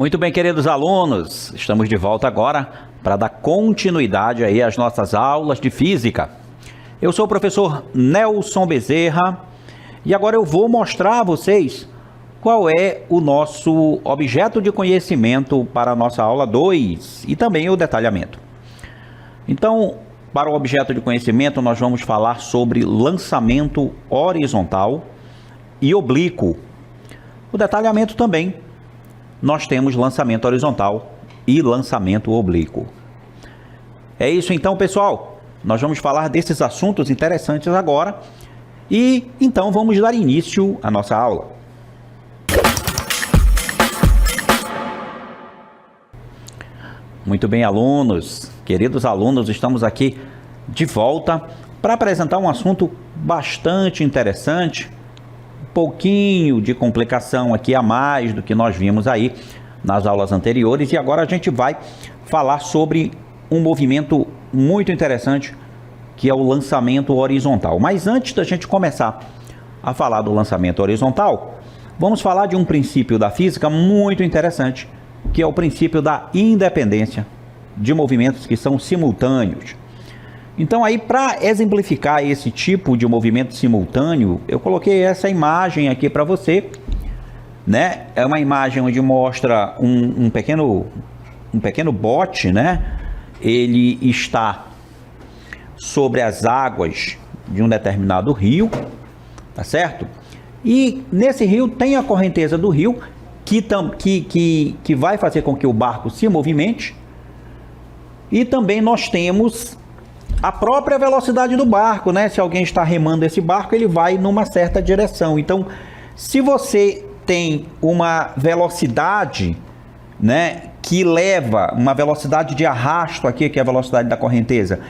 Muito bem, queridos alunos, estamos de volta agora para dar continuidade aí às nossas aulas de física. Eu sou o professor Nelson Bezerra e agora eu vou mostrar a vocês qual é o nosso objeto de conhecimento para a nossa aula 2 e também o detalhamento. Então, para o objeto de conhecimento, nós vamos falar sobre lançamento horizontal e oblíquo. O detalhamento também, nós temos lançamento horizontal e lançamento oblíquo. É isso então, pessoal. Nós vamos falar desses assuntos interessantes agora e então vamos dar início à nossa aula. Muito bem, alunos, queridos alunos, estamos aqui de volta para apresentar um assunto bastante interessante, um pouquinho de complicação aqui a mais do que nós vimos aí nas aulas anteriores, e agora a gente vai falar sobre um movimento muito interessante que é o lançamento horizontal. Mas antes da gente começar a falar do lançamento horizontal, vamos falar de um princípio da física muito interessante, que é o princípio da independência de movimentos que são simultâneos. Então aí, para exemplificar esse tipo de movimento simultâneo, eu coloquei essa imagem aqui para você, né? É uma imagem onde mostra um pequeno bote, né? Ele está sobre as águas de um determinado rio, tá certo? E nesse rio tem a correnteza do rio que vai fazer com que o barco se movimente, e também nós temos a própria velocidade do barco, né? Se alguém está remando esse barco, ele vai numa certa direção. Então, se você tem uma velocidade, né, que leva uma velocidade de arrasto aqui, que é a velocidade da correnteza,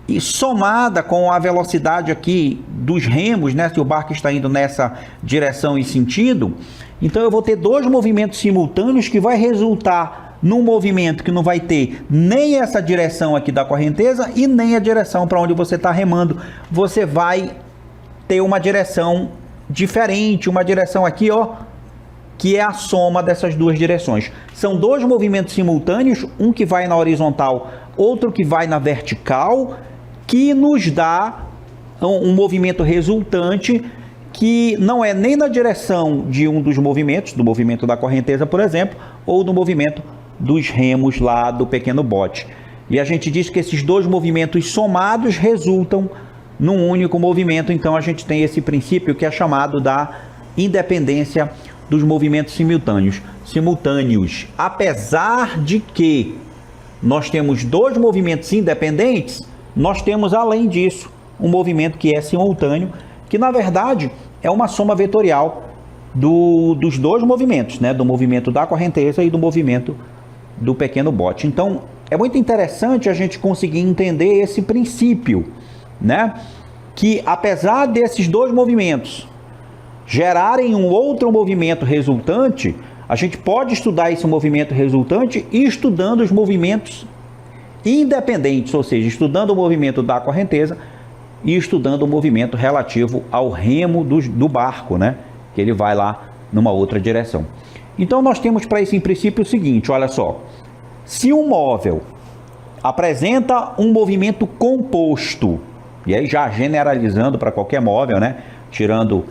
e somada com a velocidade aqui dos remos, né, se o barco está indo nessa direção e sentido, então eu vou ter dois movimentos simultâneos que vai resultar num movimento que não vai ter nem essa direção aqui da correnteza e nem a direção para onde você está remando. Você vai ter uma direção diferente, uma direção aqui, ó, que é a soma dessas duas direções. São dois movimentos simultâneos, um que vai na horizontal, outro que vai na vertical, que nos dá um movimento resultante que não é nem na direção de um dos movimentos, do movimento da correnteza, por exemplo, ou do movimento dos remos lá do pequeno bote. E a gente diz que esses dois movimentos somados resultam num único movimento. Então a gente tem esse princípio que é chamado da independência dos movimentos simultâneos. Apesar de que nós temos dois movimentos independentes, nós temos além disso um movimento que é simultâneo, que na verdade é uma soma vetorial dos dois movimentos, né? Do movimento da correnteza e do movimento do pequeno bote. Então é muito interessante a gente conseguir entender esse princípio, né? Que apesar desses dois movimentos gerarem um outro movimento resultante, a gente pode estudar esse movimento resultante estudando os movimentos independentes, ou seja, estudando o movimento da correnteza e estudando o movimento relativo ao remo do barco, né? Que ele vai lá numa outra direção. Então nós temos para esse princípio o seguinte, olha só. Se um móvel apresenta um movimento composto, e aí já generalizando para qualquer móvel, né? Tirando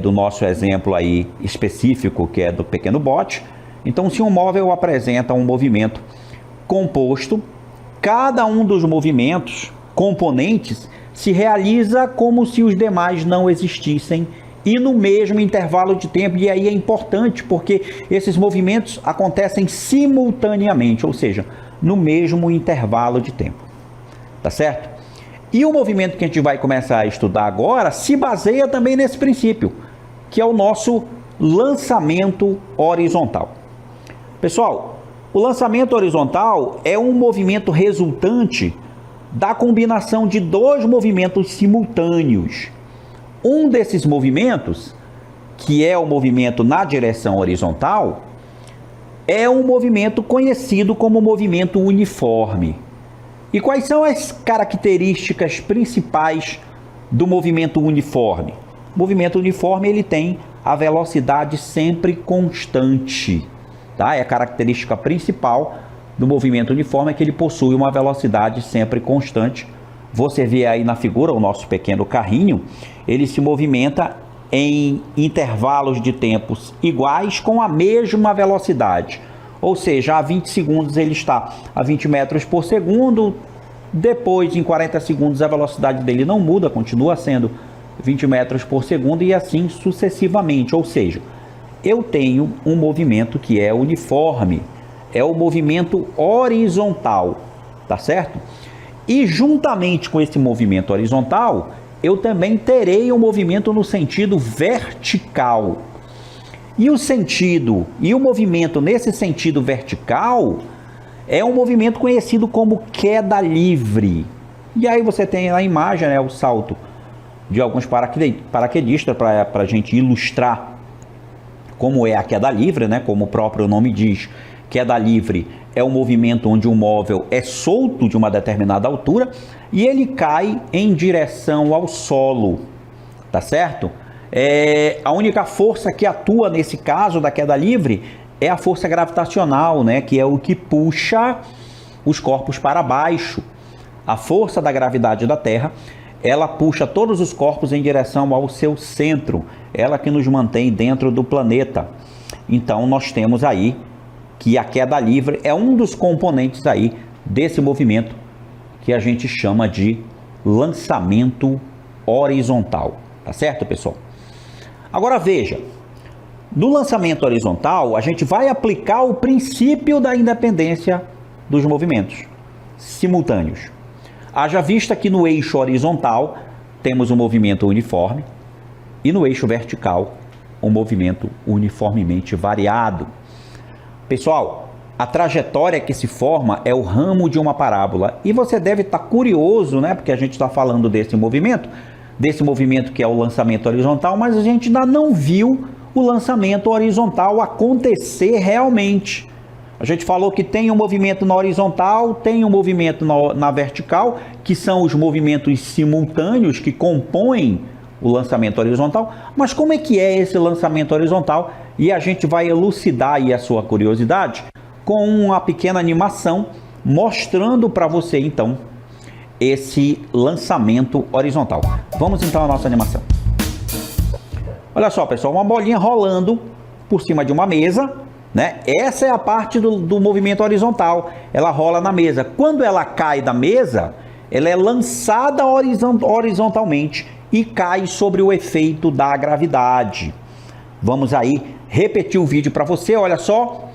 do nosso exemplo aí específico, que é do pequeno bote. Então, se um móvel apresenta um movimento composto, cada um dos movimentos componentes se realiza como se os demais não existissem e no mesmo intervalo de tempo. E aí é importante porque esses movimentos acontecem simultaneamente, ou seja, no mesmo intervalo de tempo. Tá certo? E o movimento que a gente vai começar a estudar agora se baseia também nesse princípio, que é o nosso lançamento horizontal. Pessoal, o lançamento horizontal é um movimento resultante da combinação de dois movimentos simultâneos. Um desses movimentos, que é o movimento na direção horizontal, é um movimento conhecido como movimento uniforme. E quais são as características principais do movimento uniforme? O movimento uniforme ele tem a velocidade sempre constante. tá? É a característica principal do movimento uniforme, é que ele possui uma velocidade sempre constante. Você vê aí na figura o nosso pequeno carrinho, ele se movimenta em intervalos de tempos iguais com a mesma velocidade. Ou seja, a 20 segundos ele está a 20 metros por segundo, depois em 40 segundos a velocidade dele não muda, continua sendo 20 metros por segundo e assim sucessivamente. Ou seja, eu tenho um movimento que é uniforme, é o movimento horizontal, tá certo? E juntamente com esse movimento horizontal, eu também terei um movimento no sentido vertical. E o movimento nesse sentido vertical é um movimento conhecido como queda livre. E aí você tem na imagem, né, o salto de alguns paraquedistas para a gente ilustrar como é a queda livre, né? Como o próprio nome diz, queda livre é um movimento onde o móvel é solto de uma determinada altura e ele cai em direção ao solo, tá certo? A única força que atua nesse caso da queda livre é a força gravitacional, né? Que é o que puxa os corpos para baixo. A força da gravidade da Terra, ela puxa todos os corpos em direção ao seu centro, ela que nos mantém dentro do planeta. Então nós temos aí que a queda livre é um dos componentes aí desse movimento que a gente chama de lançamento horizontal, tá certo, pessoal? Agora veja, no lançamento horizontal a gente vai aplicar o princípio da independência dos movimentos simultâneos. Haja vista que no eixo horizontal temos um movimento uniforme e no eixo vertical um movimento uniformemente variado. Pessoal, a trajetória que se forma é o ramo de uma parábola e você deve estar curioso, né? Porque a gente está falando desse movimento que é o lançamento horizontal, mas a gente ainda não viu o lançamento horizontal acontecer realmente. A gente falou que tem um movimento na horizontal, tem um movimento na vertical, que são os movimentos simultâneos que compõem o lançamento horizontal. Mas como é que é esse lançamento horizontal? E a gente vai elucidar aí a sua curiosidade com uma pequena animação mostrando para você então esse lançamento horizontal. Vamos então à nossa animação. Olha só, pessoal, uma bolinha rolando por cima de uma mesa, né? Essa é a parte do movimento horizontal. Ela rola na mesa. Quando ela cai da mesa, ela é lançada horizontalmente e cai sobre o efeito da gravidade. Vamos aí repetir o vídeo para você. Olha só.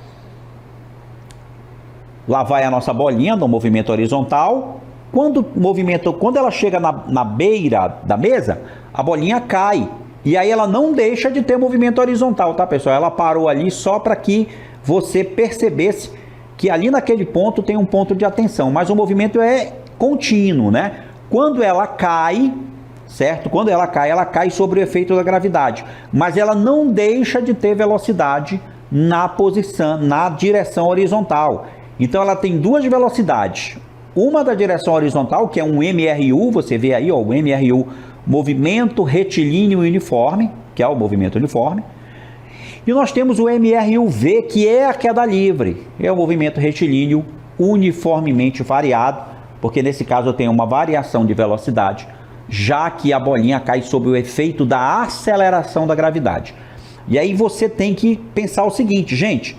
Lá vai a nossa bolinha no movimento horizontal. Quando ela chega na beira da mesa, a bolinha cai. E aí ela não deixa de ter movimento horizontal, tá, pessoal? Ela parou ali só para que você percebesse que ali naquele ponto tem um ponto de atenção. Mas o movimento é contínuo, né? Quando ela cai, certo? Quando ela cai sobre o efeito da gravidade. Mas ela não deixa de ter velocidade na direção horizontal. Então ela tem duas velocidades. Uma da direção horizontal, que é um MRU, você vê aí, ó, o MRU, movimento retilíneo uniforme, que é o movimento uniforme. E nós temos o MRUV, que é a queda livre, é o movimento retilíneo uniformemente variado, porque nesse caso eu tenho uma variação de velocidade, já que a bolinha cai sob o efeito da aceleração da gravidade. E aí você tem que pensar o seguinte, gente,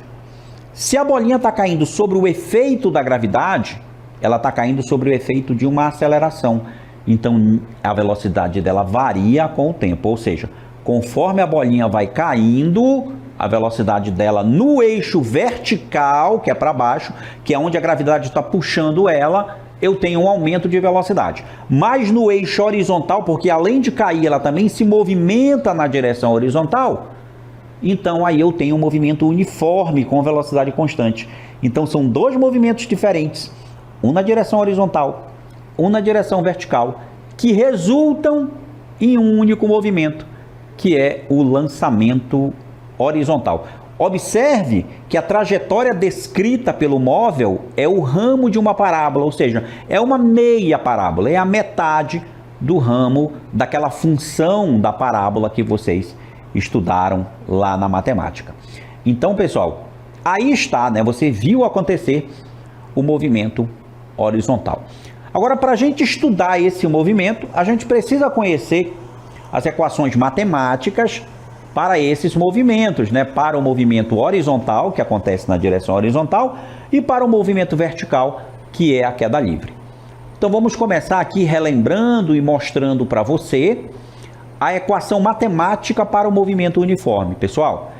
se a bolinha está caindo sobre o efeito da gravidade, ela está caindo sobre o efeito de uma aceleração. Então, a velocidade dela varia com o tempo. Ou seja, conforme a bolinha vai caindo, a velocidade dela no eixo vertical, que é para baixo, que é onde a gravidade está puxando ela, eu tenho um aumento de velocidade. Mas no eixo horizontal, porque além de cair, ela também se movimenta na direção horizontal, então aí eu tenho um movimento uniforme com velocidade constante. Então são dois movimentos diferentes, um na direção horizontal, um na direção vertical, que resultam em um único movimento, que é o lançamento horizontal. Observe que a trajetória descrita pelo móvel é o ramo de uma parábola, ou seja, é uma meia parábola, é a metade do ramo daquela função da parábola que vocês estudaram lá na matemática. Então, pessoal, aí está, né? Você viu acontecer o movimento horizontal. Agora, para a gente estudar esse movimento, a gente precisa conhecer as equações matemáticas para esses movimentos, né? Para o movimento horizontal, que acontece na direção horizontal, e para o movimento vertical, que é a queda livre. Então vamos começar aqui relembrando e mostrando para você a equação matemática para o movimento uniforme. Pessoal,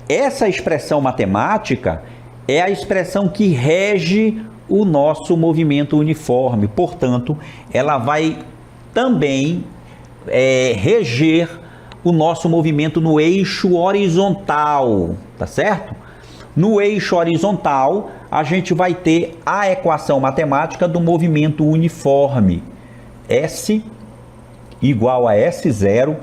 essa expressão matemática é a expressão que rege o nosso movimento uniforme. Portanto, ela vai também reger o nosso movimento no eixo horizontal, tá certo? No eixo horizontal, a gente vai ter a equação matemática do movimento uniforme. S igual a S0,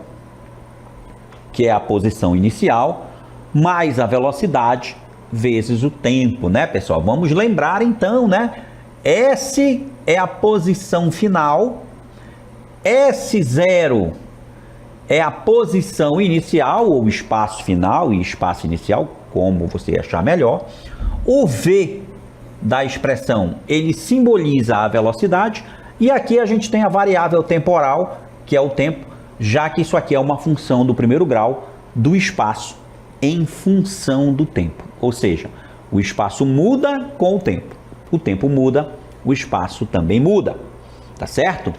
que é a posição inicial, mais a velocidade vezes o tempo, né, pessoal? Vamos lembrar então, né? S é a posição final, S0 é a posição inicial, ou espaço final e espaço inicial, como você achar melhor. O V da expressão, ele simboliza a velocidade, e aqui a gente tem a variável temporal, que é o tempo, já que isso aqui é uma função do primeiro grau do espaço em função do tempo. Ou seja, o espaço muda com o tempo muda, o espaço também muda, tá certo?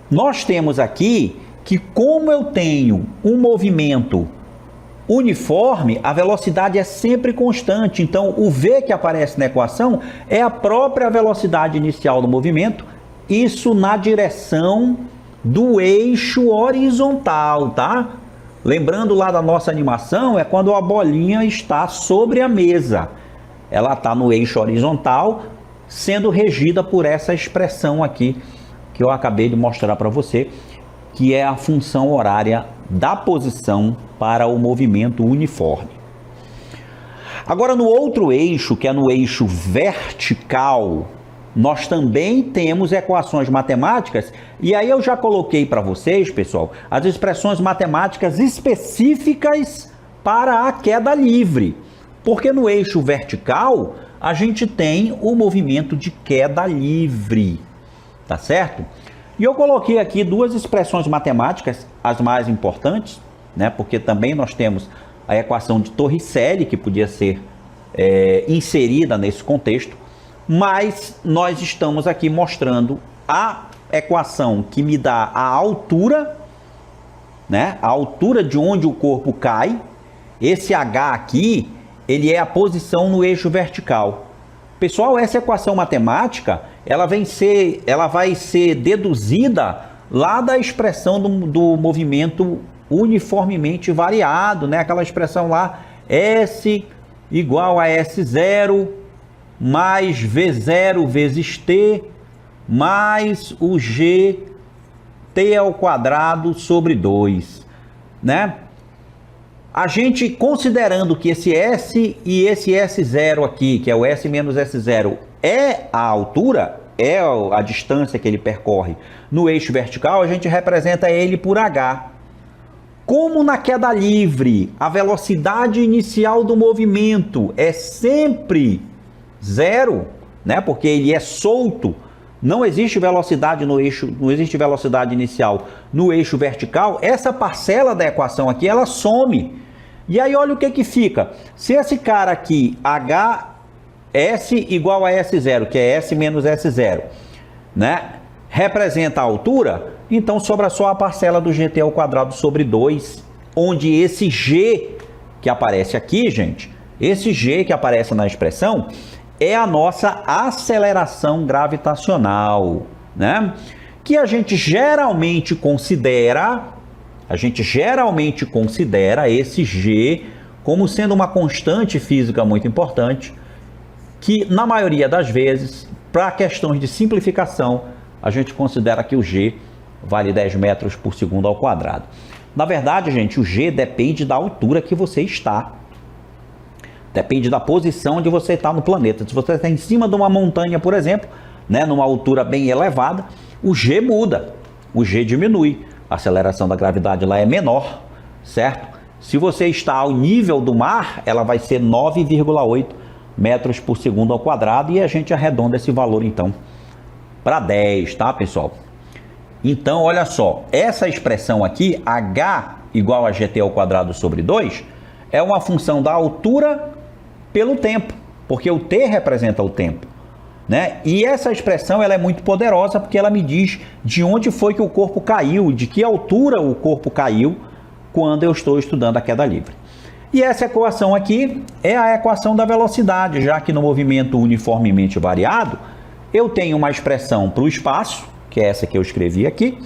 Nós temos aqui que, como eu tenho um movimento uniforme, a velocidade é sempre constante. Então, o V que aparece na equação é a própria velocidade inicial do movimento, isso na direção do eixo horizontal, tá? Lembrando lá da nossa animação, é quando a bolinha está sobre a mesa. Ela está no eixo horizontal, sendo regida por essa expressão aqui, que eu acabei de mostrar para você, que é a função horária da posição para o movimento uniforme. Agora, no outro eixo, que é no eixo vertical, nós também temos equações matemáticas, e aí eu já coloquei para vocês, pessoal, as expressões matemáticas específicas para a queda livre, porque no eixo vertical a gente tem o movimento de queda livre, tá certo? E eu coloquei aqui duas expressões matemáticas, as mais importantes, né? Porque também nós temos a equação de Torricelli, que podia ser inserida nesse contexto, mas nós estamos aqui mostrando a equação que me dá a altura, né? A altura de onde o corpo cai. Esse H aqui, ele é a posição no eixo vertical. Pessoal, essa equação matemática, ela vai ser deduzida lá da expressão do movimento uniformemente variado, né? Aquela expressão lá, S igual a S0 mais V0 vezes T mais o G T ao quadrado sobre 2, né? A gente, considerando que esse S e esse S0 aqui, que é o S menos S0, é a altura, é a distância que ele percorre no eixo vertical, a gente representa ele por H. Como na queda livre, a velocidade inicial do movimento é sempre zero, né? Porque ele é solto, não existe velocidade no eixo, não existe velocidade inicial no eixo vertical, essa parcela da equação aqui, ela some. E aí olha o que fica. Se esse cara aqui, S igual a S0, que é S menos S0, né? Representa a altura, então sobra só a parcela do GT ao quadrado sobre 2, onde esse G que aparece aqui, gente, esse G que aparece na expressão, é a nossa aceleração gravitacional, né? Que a gente geralmente considera esse G como sendo uma constante física muito importante, que na maioria das vezes, para questões de simplificação, a gente considera que o G vale 10 metros por segundo ao quadrado. Na verdade, gente, o G depende da altura que você está. Depende da posição onde você está no planeta. Se você está em cima de uma montanha, por exemplo, né, numa altura bem elevada, o G muda, o G diminui. A aceleração da gravidade lá é menor, certo? Se você está ao nível do mar, ela vai ser 9,8 metros por segundo ao quadrado, e a gente arredonda esse valor então para 10, tá, pessoal? Então, olha só, essa expressão aqui, h igual a gt ao quadrado sobre 2, é uma função da altura pelo tempo, porque o t representa o tempo, né? E essa expressão ela é muito poderosa porque ela me diz de onde foi que o corpo caiu, de que altura o corpo caiu quando eu estou estudando a queda livre. E essa equação aqui é a equação da velocidade, já que no movimento uniformemente variado, eu tenho uma expressão para o espaço, que é essa que eu escrevi aqui,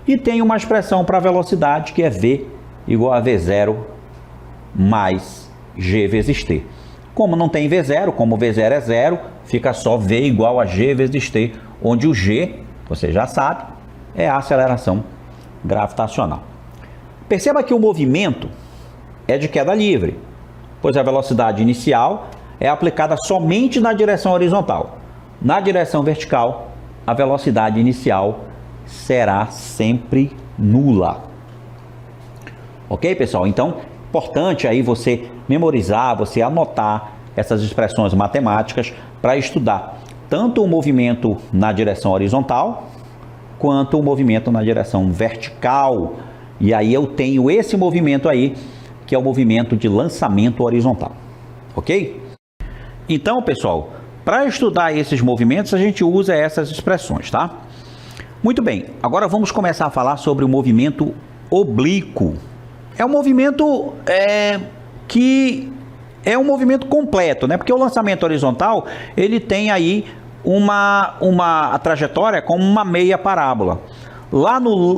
e tenho uma expressão para a velocidade, que é v igual a v0 mais g vezes t. Como não tem v0, como v0 é zero, fica só v igual a g vezes t, onde o g, você já sabe, é a aceleração gravitacional. Perceba que o movimento é de queda livre, pois a velocidade inicial é aplicada somente na direção horizontal. Na direção vertical, a velocidade inicial será sempre nula. Ok, pessoal? Então, importante aí você memorizar, você anotar essas expressões matemáticas para estudar tanto o movimento na direção horizontal quanto o movimento na direção vertical. E aí eu tenho esse movimento aí, que é o movimento de lançamento horizontal. Ok? Então, pessoal, para estudar esses movimentos, a gente usa essas expressões, tá? Muito bem, agora vamos começar a falar sobre o movimento oblíquo. É um movimento que é um movimento completo, né? Porque o lançamento horizontal, ele tem aí a trajetória como uma meia parábola.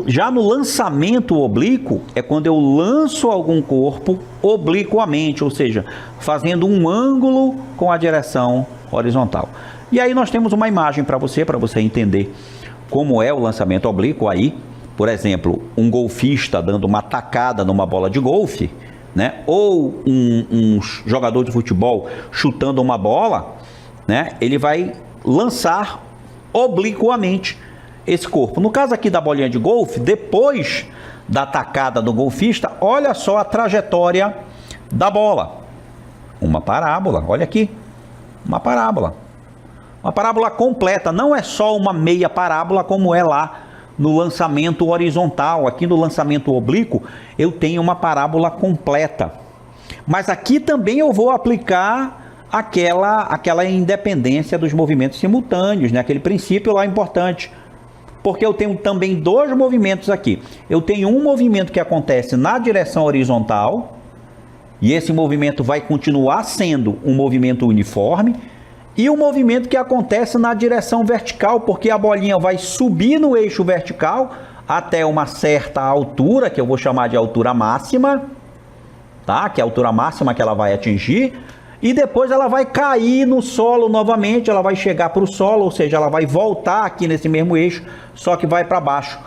Já no lançamento oblíquo, é quando eu lanço algum corpo obliquamente, ou seja, fazendo um ângulo com a direção horizontal. E aí nós temos uma imagem para você entender como é o lançamento oblíquo aí. Por exemplo, um golfista dando uma tacada numa bola de golfe, né? Ou um jogador de futebol chutando uma bola, né? Ele vai lançar obliquamente esse corpo. No caso aqui da bolinha de golfe, depois da tacada do golfista, olha só a trajetória da bola. Uma parábola, olha aqui, uma parábola. Uma parábola completa, não é só uma meia parábola como é lá no lançamento horizontal. Aqui no lançamento oblíquo eu tenho uma parábola completa. Mas aqui também eu vou aplicar aquela independência dos movimentos simultâneos, né? Aquele princípio lá importante. Porque eu tenho também dois movimentos aqui. Eu tenho um movimento que acontece na direção horizontal, e esse movimento vai continuar sendo um movimento uniforme, e o movimento que acontece na direção vertical, porque a bolinha vai subir no eixo vertical até uma certa altura, que eu vou chamar de altura máxima, tá? Que é a altura máxima que ela vai atingir, e depois ela vai cair no solo novamente, ela vai chegar para o solo, ou seja, ela vai voltar aqui nesse mesmo eixo, só que vai para baixo.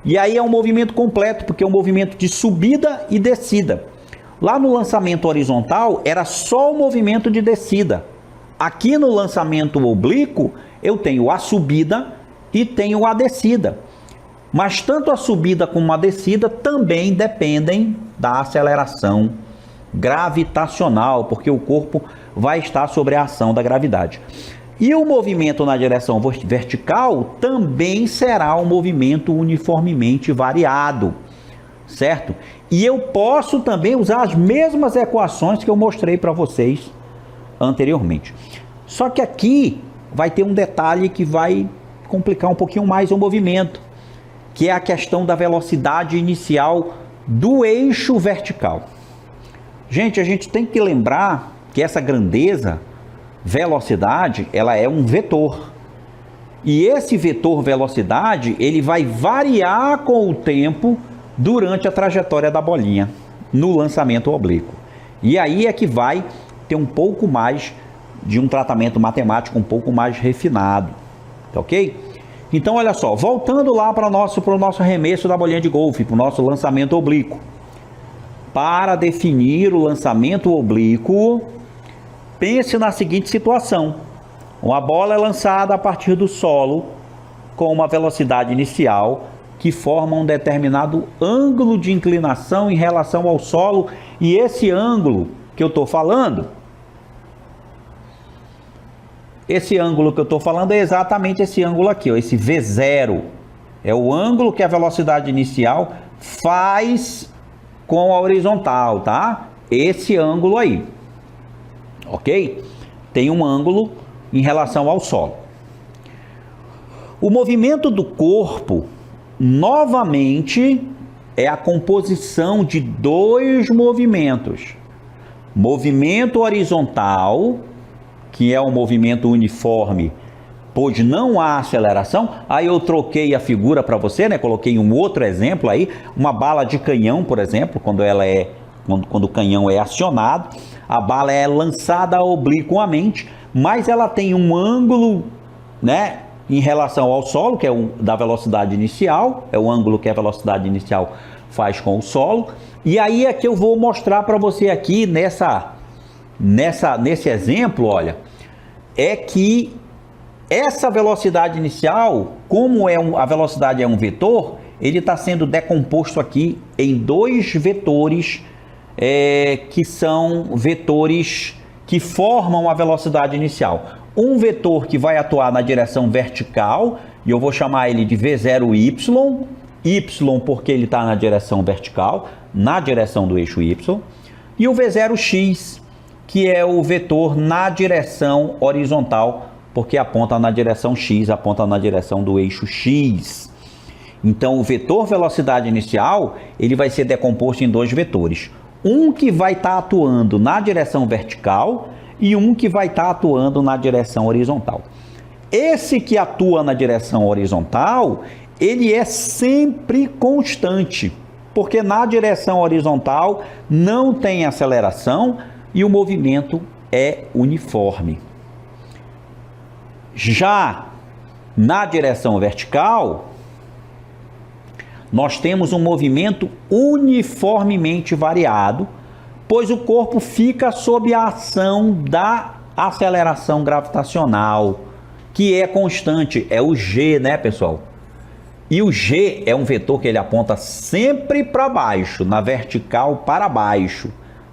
E aí é um movimento completo, porque é um movimento de subida e descida. Lá no lançamento horizontal era só o movimento de descida. Aqui no lançamento oblíquo eu tenho a subida e tenho a descida. Mas tanto a subida como a descida também dependem da aceleração gravitacional, porque o corpo vai estar sob a ação da gravidade. E o movimento na direção vertical também será um movimento uniformemente variado, certo? E eu posso também usar as mesmas equações que eu mostrei para vocês anteriormente. Só que aqui vai ter um detalhe que vai complicar um pouquinho mais o movimento, que é a questão da velocidade inicial do eixo vertical. Gente, a gente tem que lembrar que essa grandeza, velocidade, ela é um vetor. E esse vetor velocidade, ele vai variar com o tempo durante a trajetória da bolinha, no lançamento oblíquo. E aí é que vai ter um pouco mais de um tratamento matemático um pouco mais refinado, tá ok? Então, olha só, voltando lá para o nosso arremesso da bolinha de golfe, para o nosso lançamento oblíquo. Para definir o lançamento oblíquo, pense na seguinte situação. Uma bola é lançada a partir do solo com uma velocidade inicial que forma um determinado ângulo de inclinação em relação ao solo, e esse ângulo que eu estou falando Esse ângulo que eu estou falando é exatamente esse ângulo aqui, ó, esse V0. É o ângulo que a velocidade inicial faz com a horizontal, tá? Esse ângulo aí, ok? Tem um ângulo em relação ao solo. O movimento do corpo, novamente, é a composição de dois movimentos. Movimento horizontal, que é um movimento uniforme, pois não há aceleração. Aí eu troquei a figura para você, né? Coloquei um outro exemplo aí, uma bala de canhão, por exemplo, quando o canhão é acionado, a bala é lançada obliquamente, mas ela tem um ângulo, né, em relação ao solo, que é da velocidade inicial, é o ângulo que a velocidade inicial faz com o solo. E aí é que eu vou mostrar para você aqui nesse exemplo, olha, é que essa velocidade inicial, como a velocidade é um vetor, ele está sendo decomposto aqui em dois vetores, que são vetores que formam a velocidade inicial. Um vetor que vai atuar na direção vertical, e eu vou chamar ele de V0Y, Y porque ele está na direção vertical, na direção do eixo Y, e o V0X, que é o vetor na direção horizontal, porque aponta na direção X, aponta na direção do eixo X. Então, o vetor velocidade inicial, ele vai ser decomposto em dois vetores. Um que vai estar atuando na direção vertical e um que vai estar atuando na direção horizontal. Esse que atua na direção horizontal, ele é sempre constante, porque na direção horizontal não tem aceleração e o movimento é uniforme. Já na direção vertical, nós temos um movimento uniformemente variado, pois o corpo fica sob a ação da aceleração gravitacional, que é constante, é o G, né, pessoal? E o G é um vetor que ele aponta sempre para baixo, na vertical para baixo,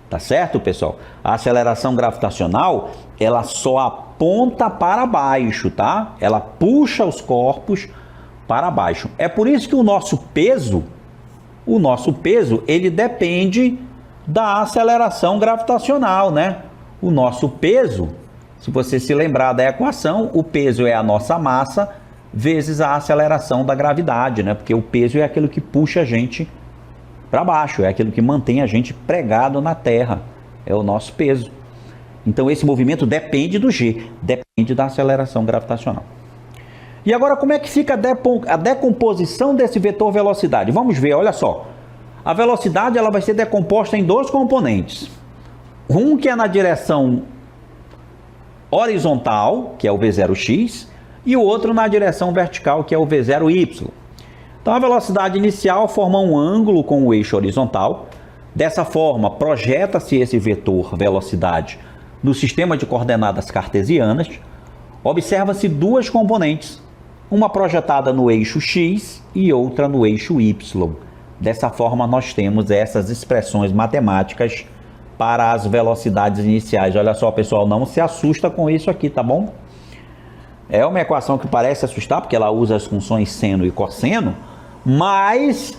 tá certo, pessoal? A aceleração gravitacional, ela só aponta para baixo, tá? Ela puxa os corpos para baixo. É por isso que o nosso peso, ele depende da aceleração gravitacional, né? O nosso peso, se você se lembrar da equação, o peso é a nossa massa vezes a aceleração da gravidade, né? Porque o peso é aquilo que puxa a gente para baixo, é aquilo que mantém a gente pregado na Terra, é o nosso peso. Então esse movimento depende do G, depende da aceleração gravitacional. E agora como é que fica a decomposição desse vetor velocidade? Vamos ver, olha só. A velocidade ela vai ser decomposta em dois componentes. Um que é na direção horizontal, que é o V0x, e o outro na direção vertical, que é o V0y. Então a velocidade inicial forma um ângulo com o eixo horizontal. Dessa forma, projeta-se esse vetor velocidade no sistema de coordenadas cartesianas. Observa-se duas componentes, uma projetada no eixo x e outra no eixo y. Dessa forma, nós temos essas expressões matemáticas para as velocidades iniciais. Olha só, pessoal, não se assusta com isso aqui, tá bom? É uma equação que parece assustar, porque ela usa as funções seno e cosseno, mas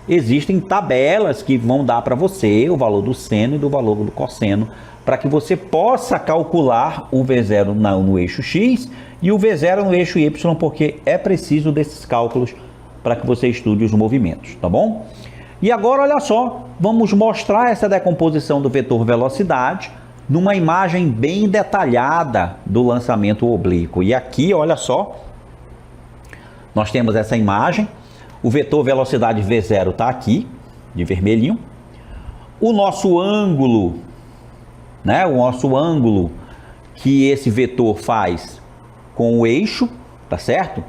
existem tabelas que vão dar para você o valor do seno e do valor do cosseno, para que você possa calcular o V0 no eixo x e o V0 no eixo y, porque é preciso desses cálculos para que você estude os movimentos, tá bom? E agora, olha só, vamos mostrar essa decomposição do vetor velocidade numa imagem bem detalhada do lançamento oblíquo. E aqui, olha só, nós temos essa imagem, o vetor velocidade V0 está aqui, de vermelhinho. O nosso ângulo, né, o nosso ângulo que esse vetor faz com o eixo, tá certo?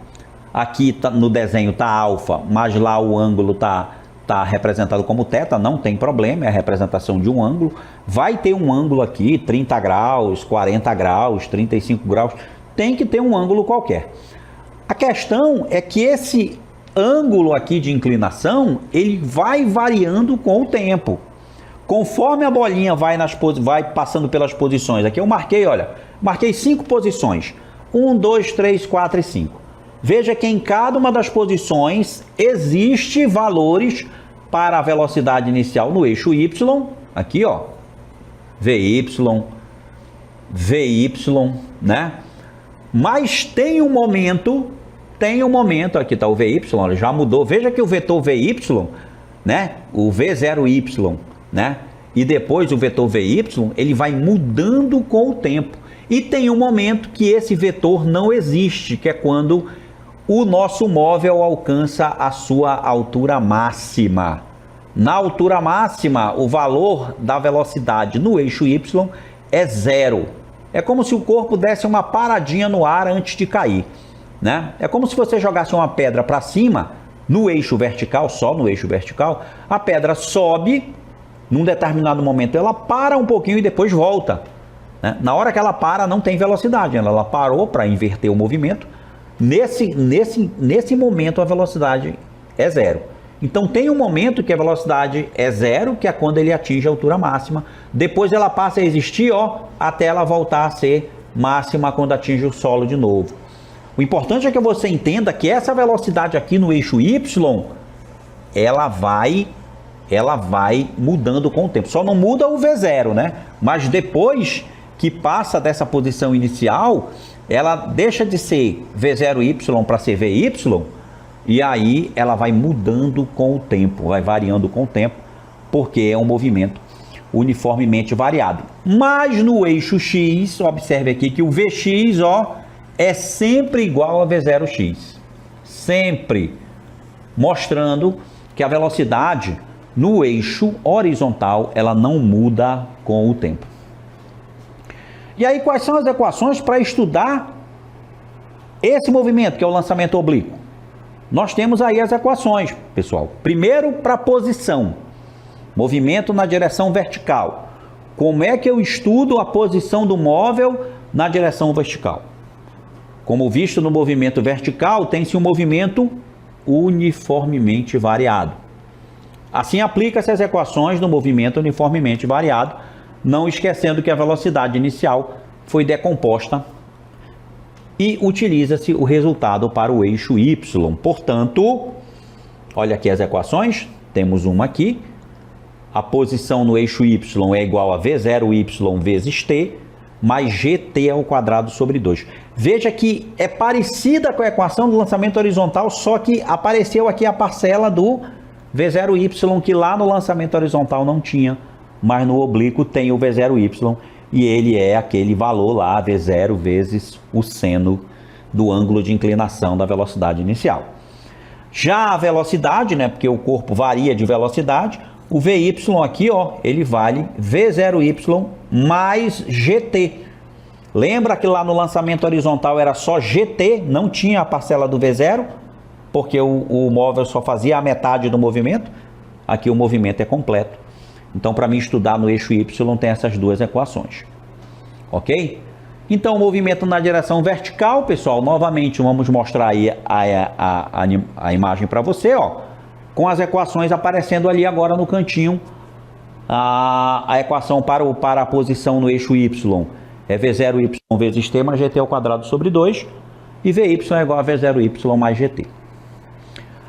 Aqui no desenho está alfa, mas lá o ângulo está representado como θ, não tem problema, é a representação de um ângulo. Vai ter um ângulo aqui, 30 graus, 40 graus, 35 graus, tem que ter um ângulo qualquer. A questão é que esse ângulo aqui de inclinação, ele vai variando com o tempo. Conforme a bolinha vai passando pelas posições, aqui eu marquei, olha, marquei 5 posições. 1, 2, 3, 4 e 5. Veja que em cada uma das posições existe valores para a velocidade inicial no eixo Y, aqui ó, VY, né? Mas tem um momento, aqui está o VY, já mudou. Veja que o vetor VY, né? O V0Y, né? E depois o vetor VY, ele vai mudando com o tempo. E tem um momento que esse vetor não existe, que é quando o nosso móvel alcança a sua altura máxima. Na altura máxima, o valor da velocidade no eixo Y é 0. É como se o corpo desse uma paradinha no ar antes de cair, né? É como se você jogasse uma pedra para cima, no eixo vertical, só no eixo vertical, a pedra sobe, num determinado momento ela para um pouquinho e depois volta, né? Na hora que ela para, não tem velocidade, ela parou para inverter o movimento. Nesse momento a velocidade é 0. Então tem um momento que a velocidade é 0, que é quando ele atinge a altura máxima. Depois ela passa a existir, ó, até ela voltar a ser máxima quando atinge o solo de novo. O importante é que você entenda que essa velocidade aqui no eixo Y, ela vai mudando com o tempo. Só não muda o V0, né? Mas depois que passa dessa posição inicial, ela deixa de ser V0Y para ser VY, e aí ela vai mudando com o tempo, vai variando com o tempo, porque é um movimento uniformemente variado. Mas no eixo X, observe aqui que o Vx, ó, é sempre igual a V0x. Sempre. Mostrando que a velocidade no eixo horizontal, ela não muda com o tempo. E aí, quais são as equações para estudar esse movimento, que é o lançamento oblíquo? Nós temos aí as equações, pessoal. Primeiro, para a posição. Movimento na direção vertical. Como é que eu estudo a posição do móvel na direção vertical? Como visto no movimento vertical, tem-se um movimento uniformemente variado. Assim, aplica-se as equações do movimento uniformemente variado, não esquecendo que a velocidade inicial foi decomposta e utiliza-se o resultado para o eixo Y. Portanto, olha aqui as equações, temos uma aqui. A posição no eixo Y é igual a V0Y vezes t, mais gt ao quadrado sobre 2. Veja que é parecida com a equação do lançamento horizontal, só que apareceu aqui a parcela do V0Y, que lá no lançamento horizontal não tinha, mas no oblíquo tem o V0Y, e ele é aquele valor lá, V0 vezes o seno do ângulo de inclinação da velocidade inicial. Já a velocidade, né, porque o corpo varia de velocidade, o VY aqui, ó, ele vale V0Y mais GT. Lembra que lá no lançamento horizontal era só GT, não tinha a parcela do V0, porque o móvel só fazia a metade do movimento. Aqui o movimento é completo. Então, para mim estudar no eixo Y, tem essas duas equações. Ok? Então, o movimento na direção vertical, pessoal, novamente vamos mostrar aí a imagem para você, ó, com as equações aparecendo ali agora no cantinho. A equação para a posição no eixo Y é V0Y vezes t mais gt ao quadrado sobre 2, e VY é igual a V0Y mais gt.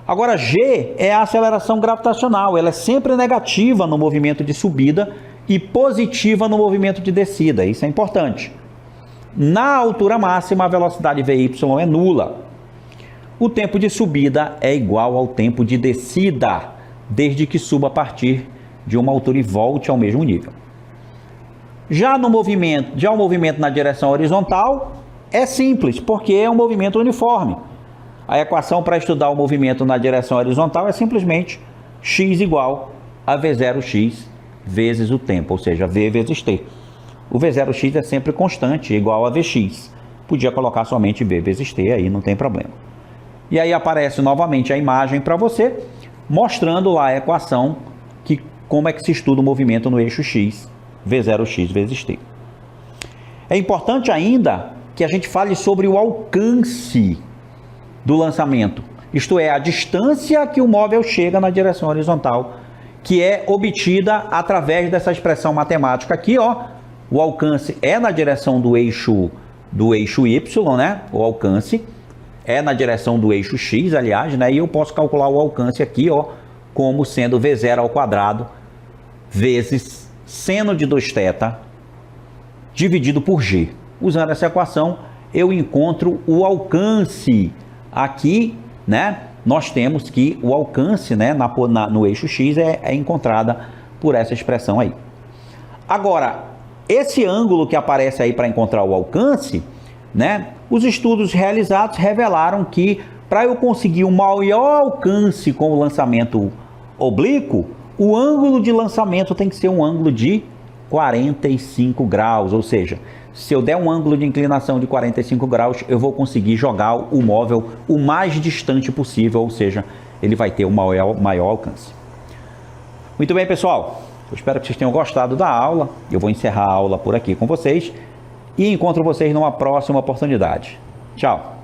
Agora, G é a aceleração gravitacional, ela é sempre negativa no movimento de subida e positiva no movimento de descida, isso é importante. Na altura máxima, a velocidade VY é nula. O tempo de subida é igual ao tempo de descida, desde que suba a partir de uma altura e volte ao mesmo nível. Já o movimento na direção horizontal é simples, porque é um movimento uniforme. A equação para estudar o movimento na direção horizontal é simplesmente x igual a V0x vezes o tempo, ou seja, V vezes t. O V0x é sempre constante, igual a Vx. Podia colocar somente V vezes t, aí não tem problema. E aí aparece novamente a imagem para você, mostrando lá a equação, como é que se estuda o movimento no eixo x, V0x vezes t. É importante ainda que a gente fale sobre o alcance do lançamento, isto é, a distância que o móvel chega na direção horizontal, que é obtida através dessa expressão matemática aqui, ó. O alcance é na direção do eixo do eixo Y, né? O alcance é na direção do eixo X, aliás, né? E eu posso calcular o alcance aqui, ó, como sendo V0 ao quadrado vezes seno de 2θ dividido por G. Usando essa equação, eu encontro o alcance aqui, né? Nós temos que o alcance, né, no eixo X é encontrada por essa expressão aí. Agora, esse ângulo que aparece aí para encontrar o alcance, né? Os estudos realizados revelaram que para eu conseguir um maior alcance com o lançamento oblíquo, o ângulo de lançamento tem que ser um ângulo de 45 graus, ou seja, se eu der um ângulo de inclinação de 45 graus, eu vou conseguir jogar o móvel o mais distante possível, ou seja, ele vai ter um maior alcance. Muito bem, pessoal, eu espero que vocês tenham gostado da aula. Eu vou encerrar a aula por aqui com vocês e encontro vocês numa próxima oportunidade. Tchau!